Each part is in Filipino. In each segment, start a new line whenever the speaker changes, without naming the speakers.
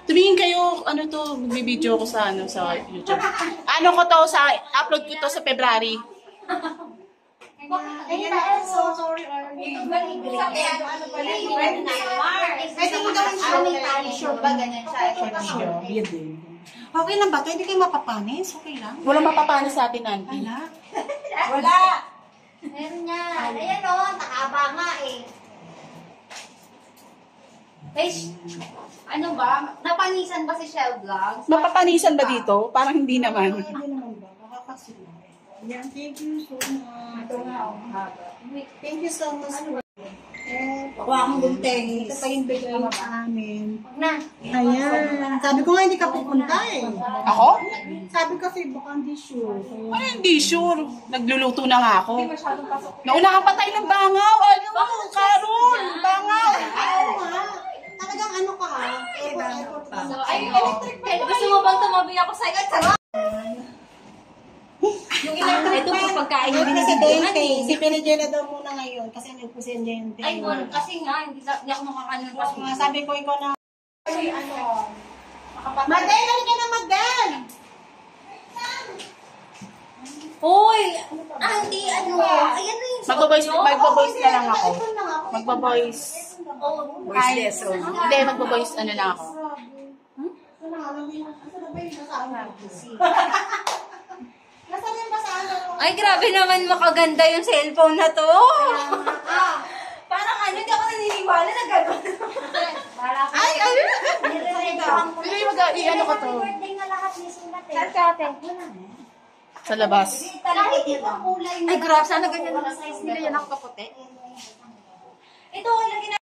Tumingin kayo, ano to, magbibideo ko sa, sa YouTube. Ano ko to, upload ko to sa February.
So sorry, Arnie. Pwede mo gawin siya may tali sure ba? Ganyan siya. Okay lang ba ito? Hindi kayo mapapanis? Okay lang?
Walang mapapanis sa atin, Auntie.
Wala. Meron niya. Ayan o, nakaba nga eh. Ano ba? Napanisan ba si Shell Vlogs?
Mapapanisan ba dito? Parang hindi naman.
Hindi naman ba? Nakakasila. Yan, thank you so much. Ito nga, thank you so much. Kuha akong bunteng. Ito pa yung bigay sa amin. Ayan. Sabi ko nga hindi ka pupunta eh.
Ako?
Sabi ko kasi baka hindi sure.
Ano hindi sure? Nagluluto na nga ako. Nauna kang patay ng bangaw. Ano mo, Karol? Bangaw.
Oo nga. Talagang ano ka ha? Effort pa.
Ay, electric pen. Gusto mo bang tumabi ako sa'yo? Yung electric pen. Ito po pagkain.
Hindi na si Dente. Si Pinigela daw muna ngayon kasi nagpusin Dente.
Ay, kasi nga, hindi ako makakanin pa.
Sabi ko ikaw na. Madel, halika na Madel!
Hoy! Auntie, ano? Ayan na yung
Magbaboys na lang ako. Magbaboys. Voiceless. Hindi, magbaboys ano lang ako.
Ay, grabe naman makaganda yung cellphone na to. Parang ano, hindi ako naniniwala na gano'n.
Ay, ano? Hindi, ano ko to? Sa labas.
Ay, grabe, sana ganyan na size nila yan ako kaputi. Ito, lagi na.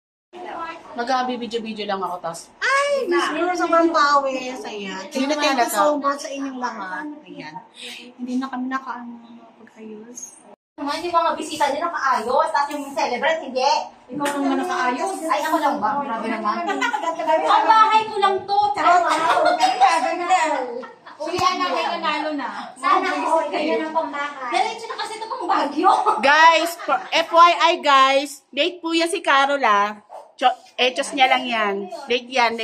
Mag-video-video lang ako, tas.
Ay, siguro sobrang pawis. Ayan.
Hindi na
Thank you
talaga.
so much sa inyong lahat. Ayan. Hindi na kami pag-ayos.
Naman, yung mga bisita niya nakaayos, tapos yung celebrant, hindi. Ikaw naman nakaayos. Ay, ako lang ba? Grabe naman. Ang bahay ko lang to. Charot. Ulian na kayo, nanalo na.
Sana all kayo ng pambahay.
Diretso na kasi ito pang Bagyo.
Guys, FYI guys, date po yan si Carol ah. Echos niya lang yan. Date yan.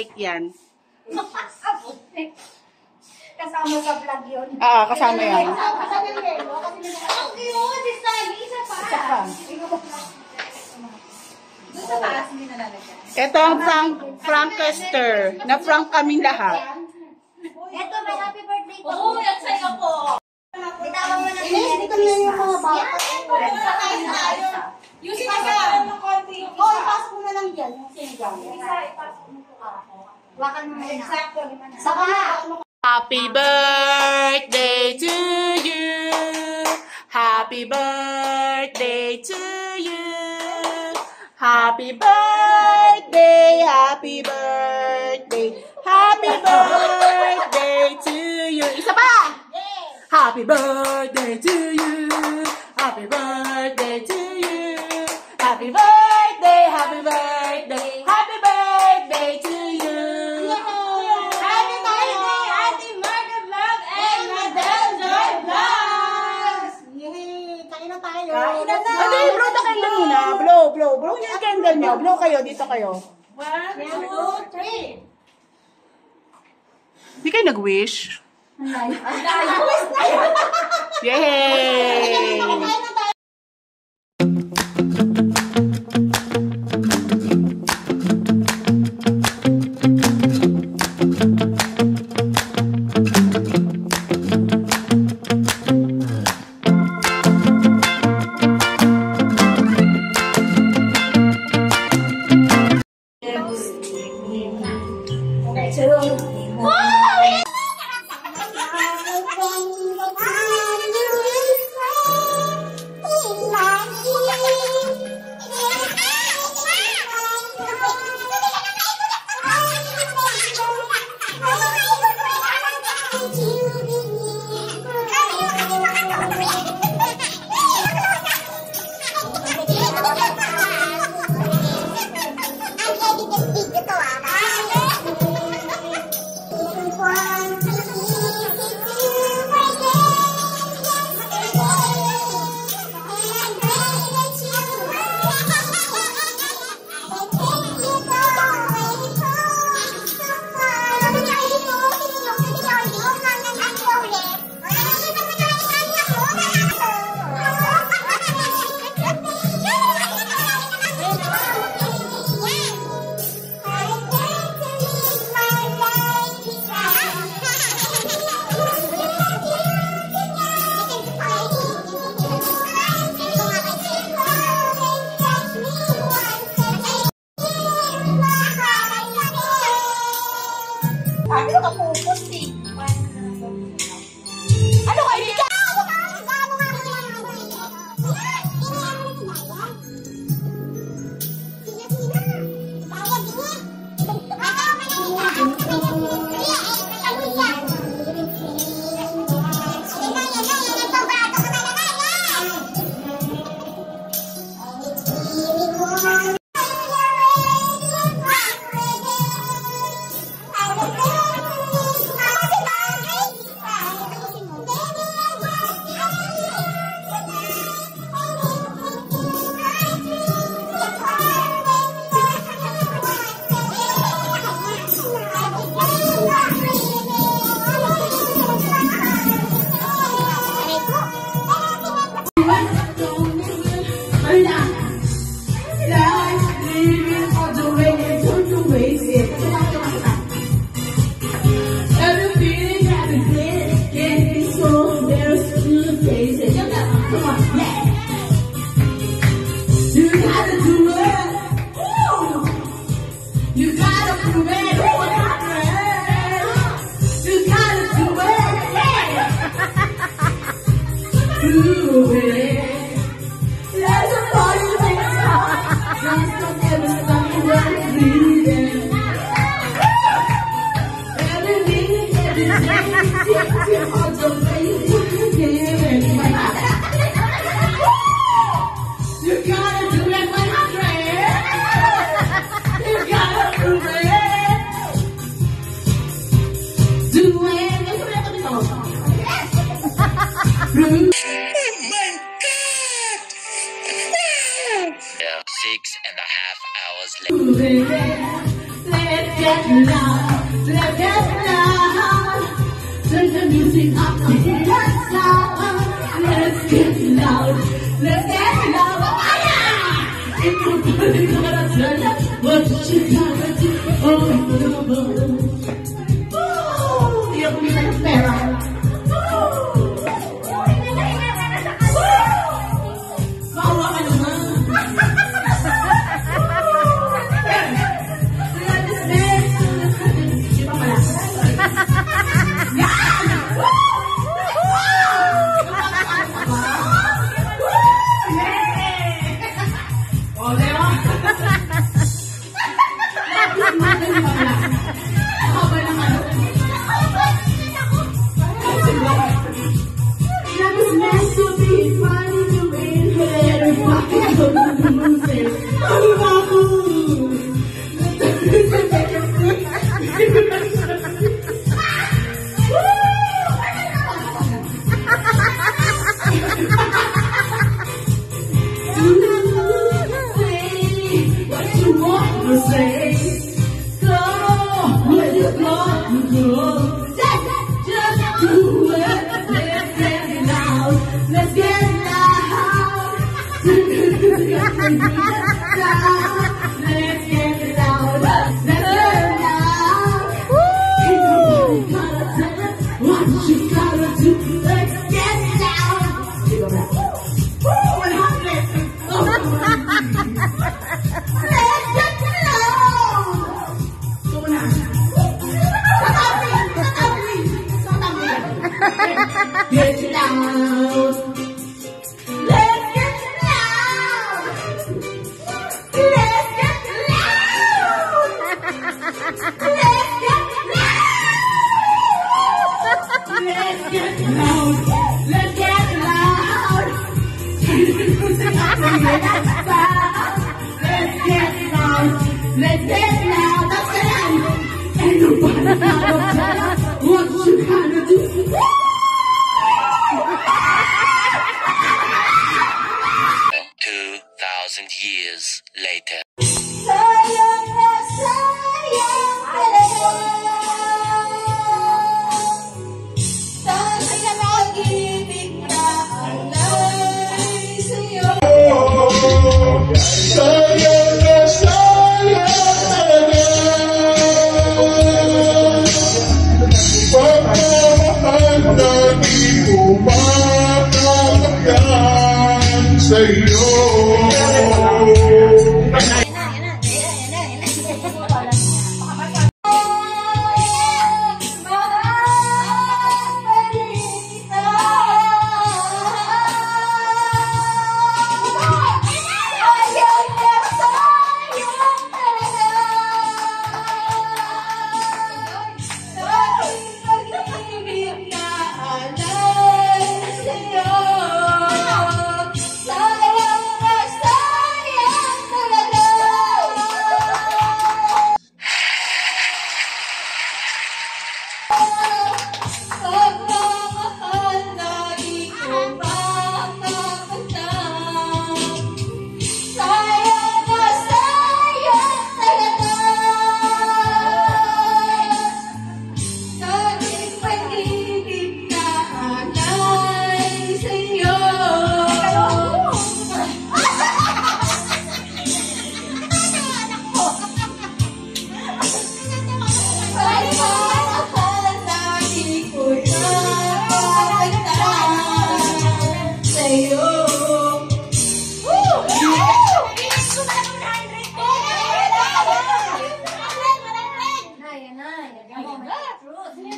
Kasama sa vlog yun.
Kasama yan.
Ang cute, isa pa. Doon sa taas, hindi nalalagyan.
Ito ang Frankester. Na-frank kaming lahat.
Ito, may happy birthday ko.
Oo, yan sa'yo po.
Bitawan mo na dito na yung mga bata.
Yung sinasaan ng konti.
Oo, ipasok mo na lang dyan. Yung sinigang. Wakan mo na. Exacto. Saka.
Happy birthday to you. Happy birthday to you. Happy birthday, happy birthday. Happy birthday to you. Isa pa! Happy birthday to you. Happy birthday to you. Happy birthday, happy birthday. Happy birthday to you.
Happy birthday, Ate Marga Vlog and Madel Joy Vlogs!
Yay! Kain na tayo.
Hindi, blow the candle muna. Blow. Blow yung candle nyo. Blow kayo, dito kayo.
1, 2, 3.
Hindi kayo nag-wish? Yay!
get loud, let's get loud. Turn the music up to hear the sound. Let's get loud, let's get loud. If you're gonna turn up, what you gotta do? Oh, you're gonna be better. Get loud. Let's get loud. Let's get loud. Let's get loud. Let's get loud. Let's get loud. Let's get loud. Let's get loud. That's it. Ain't nobody gonna tell us what you gotta do.
2,000 years later.
Sayang na sayang talaga. Sana pag-ibig na alay sa'yo.
Sayang na sayang talaga. Pagmamahal na di ko makakagyan sa'yo.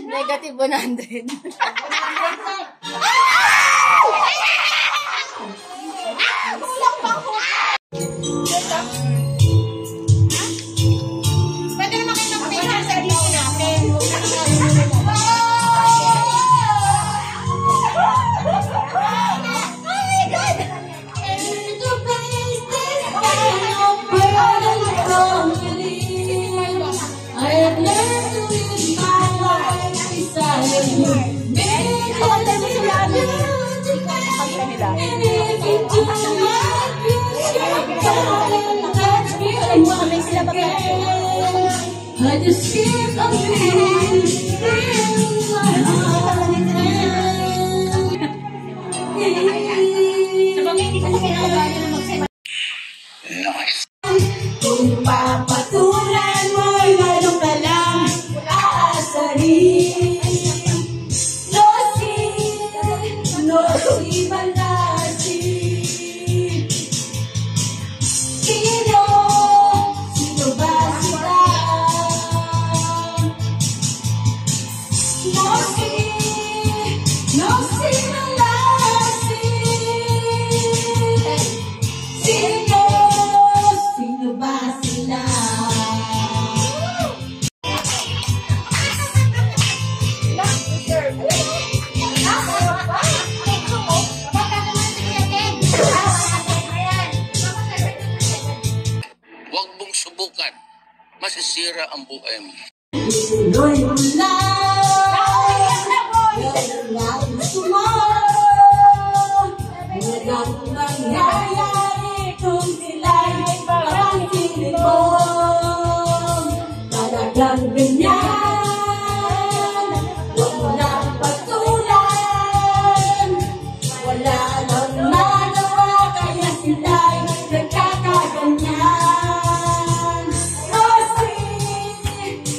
Negative 100.
Pwede naman kayo mag-picture sa video namin. I just keep on
Nice.
kung papatulan mo, lalo ka lang aasarin. No si malasi. Sino ba sila? No si malasi. Sino ba sila?
Huwag mong subukan. Masisira ang buhay mo.
Tuloy mo lang. Yan ang gusto mo. Walang mangyayari kung sila'y papansinin mo. Talagang ganyan. Huwag mo lang patulan. Wala nang magawa kaya sila'y nagkakaganyan.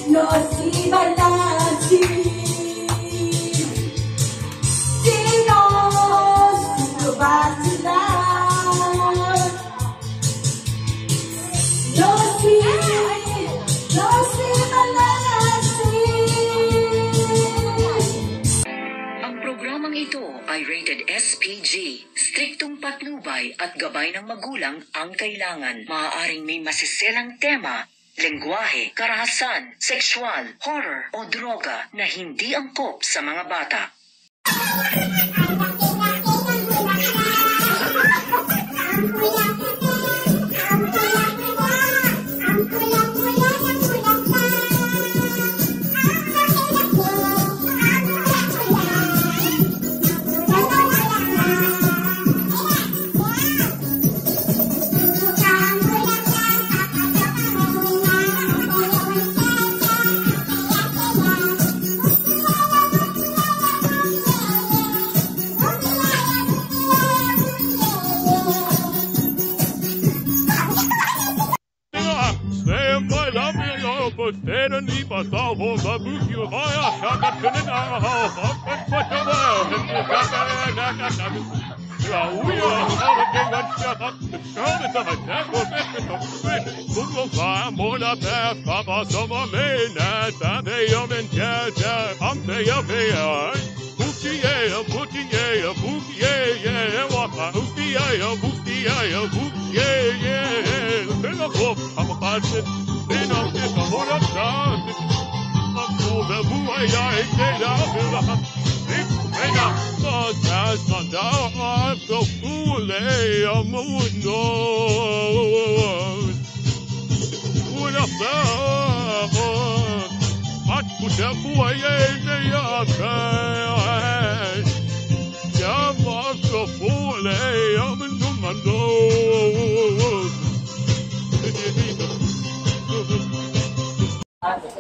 No si balasi. Sino ba sila? No si balasi.
Ang programang ito ay rated SPG. Striktong patnubay at gabay ng magulang ang kailangan. Maaaring may masiselang tema, lengguwahe, karahasan, sexual, horror o droga na hindi angkop sa mga bata.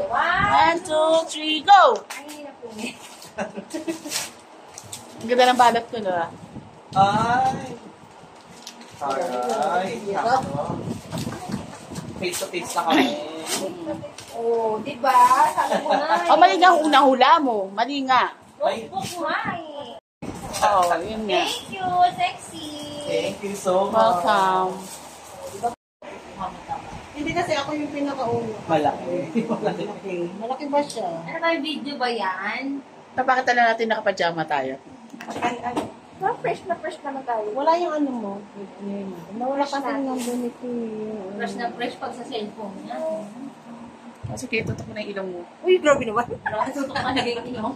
One, two, three, go! Ang ganda ng balat ko, no?
Ay! Aray! Face to face na kami.
Oh, di ba? Sabi mo nga.
Oh, mali nga ang unang hula mo. Mali nga.
Notebook mo nga eh.
Oo, yun nga.
Thank you, sexy.
Thank you so much.
Welcome.
Hindi kasi ako yung pinakauna.
Malaki.
Malaki ba siya?
Ano ba yung video ba yan?
Napakita na natin nakapajama tayo.
Fresh naman tayo.
Wala yung ano mo. Nawala kasi ng ganito yung...
Fresh na fresh pag sa cellphone niya.
Kasi kaya tutok mo na yung ilong mo.
Uy, grabe naman.
Nakasutok ka naging ilong.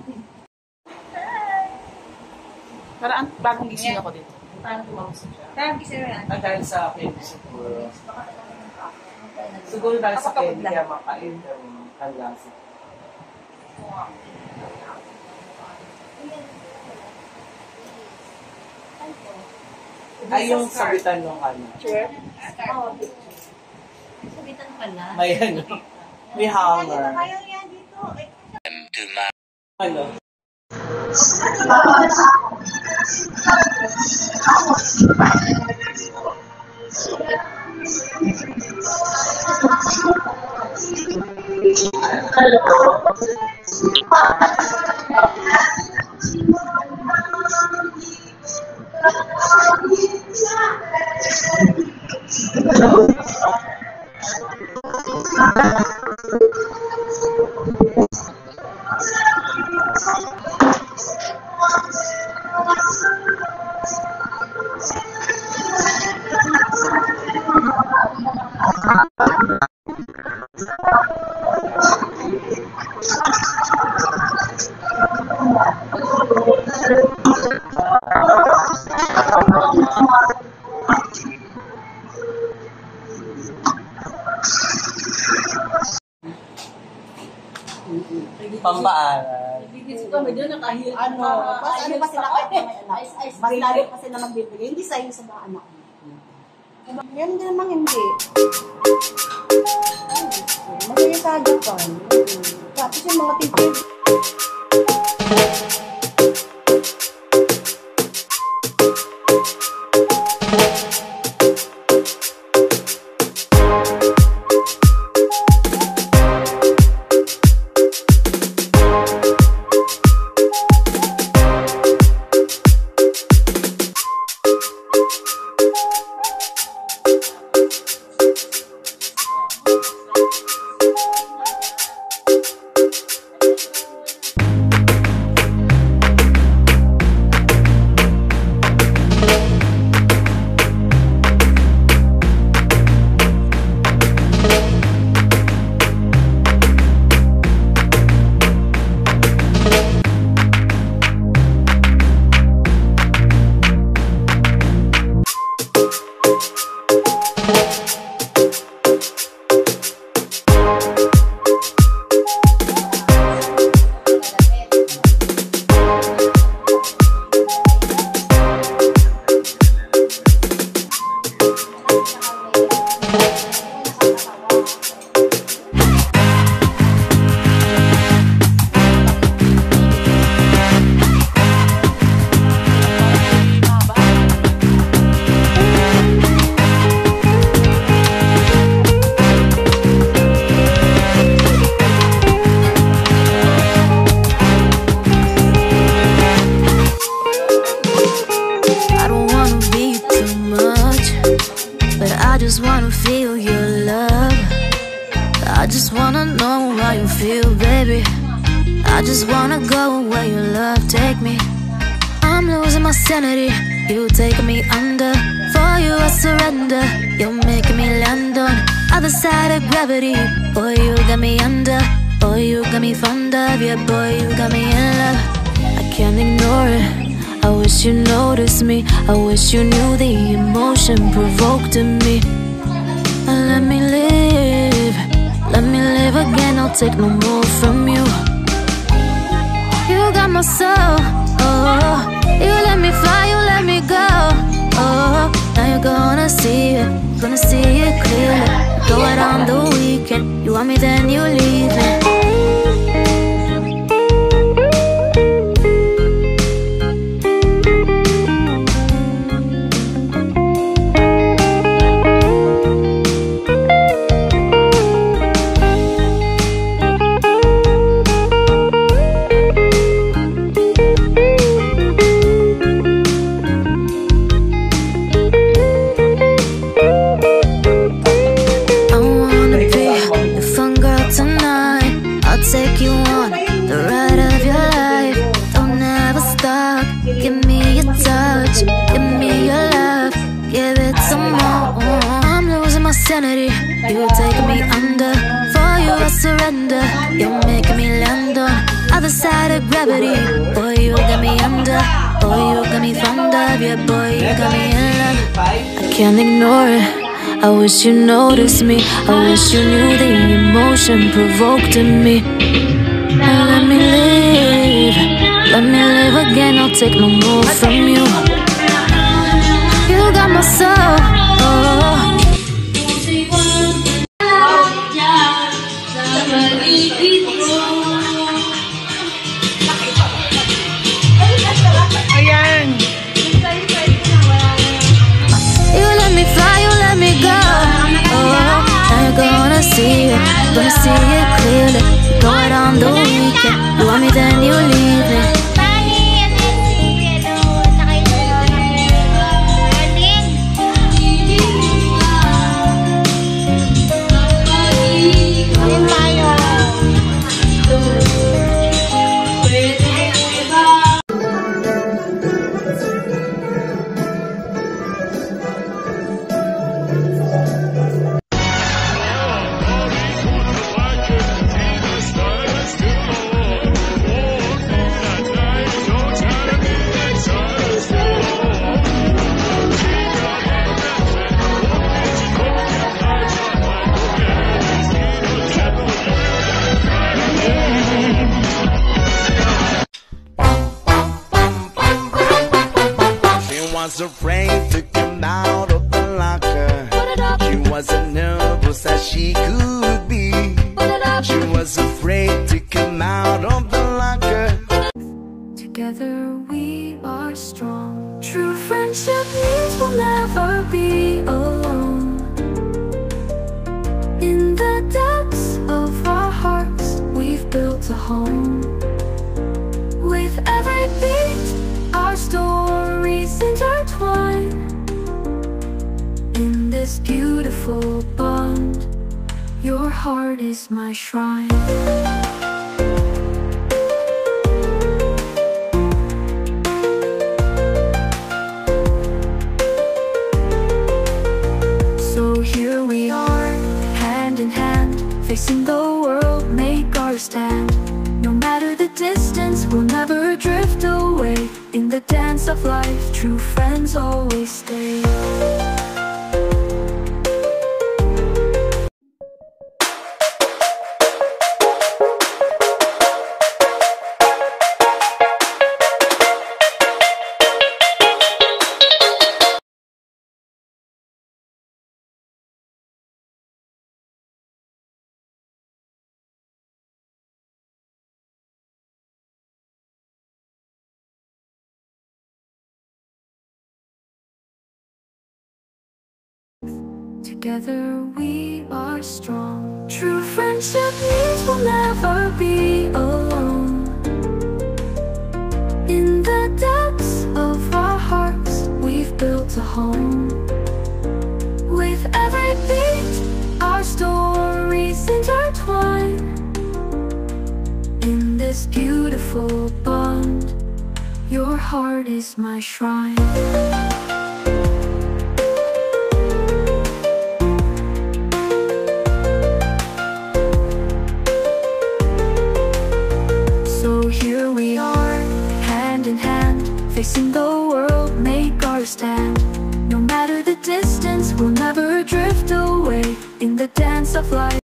Parang bagong gising ako dito.
Parang tumawag siya. Parang kasi na.
Dahil sa akin, siguro. Siguro dahil sa akin, kaya makain ng kalasi. Ay, yung sabitan nung ano.
Sure? Oo. Sabitan pala.
May ano. May hanger.
Ayaw yan dito.
To my
Ano? Pampaaral.
Ano pa sila kahit may anak? Mas lalo pa sila magbibigay. Hindi sa'yo sa mga anak mo. Yan din naman hindi. Magayasada pa. Tapos yung mga tipid.
You take me under, for you I surrender. You're making me land on other side of gravity. Boy, you got me under, boy, you got me fond of. Yeah, boy, you got me in love. I can't ignore it, I wish you noticed me. I wish you knew the emotion provoked in me. Let me live again, I'll take no more from you. You got my soul, oh. You let me fly, you let me go, oh. Now you're gonna see it clearly. Go out on the weekend, you want me then you leave me. You take me under, for you I surrender. You're making me land on other side of gravity. Boy, you got me under, boy, you got me fond of. Yeah, boy, you got me in love. I can't ignore it, I wish you noticed me. I wish you knew the emotion provoked in me. Let me live again, I'll take no more from you. You got my soul, oh.
was afraid to come out of the locker. She wasn't nervous as she could be. She was afraid to come out of the locker.
Together we are strong. True friendship means we'll never be alone. In the depths of our hearts, we've built a home. With every beat, our stories intertwine. In this beautiful bond, your heart is my shrine. So here we are, hand in hand, facing the world, make our stand. No matter the distance, we'll never drift away. In the dance of life, true friends always stay. Together we are strong. True friendship means we'll never be alone. In the depths of our hearts, we've built a home. With every beat, our stories intertwine. In this beautiful bond, your heart is my shrine. Here we are, hand in hand, facing the world, make our stand. No matter the distance, we'll never drift away. In the dance of life.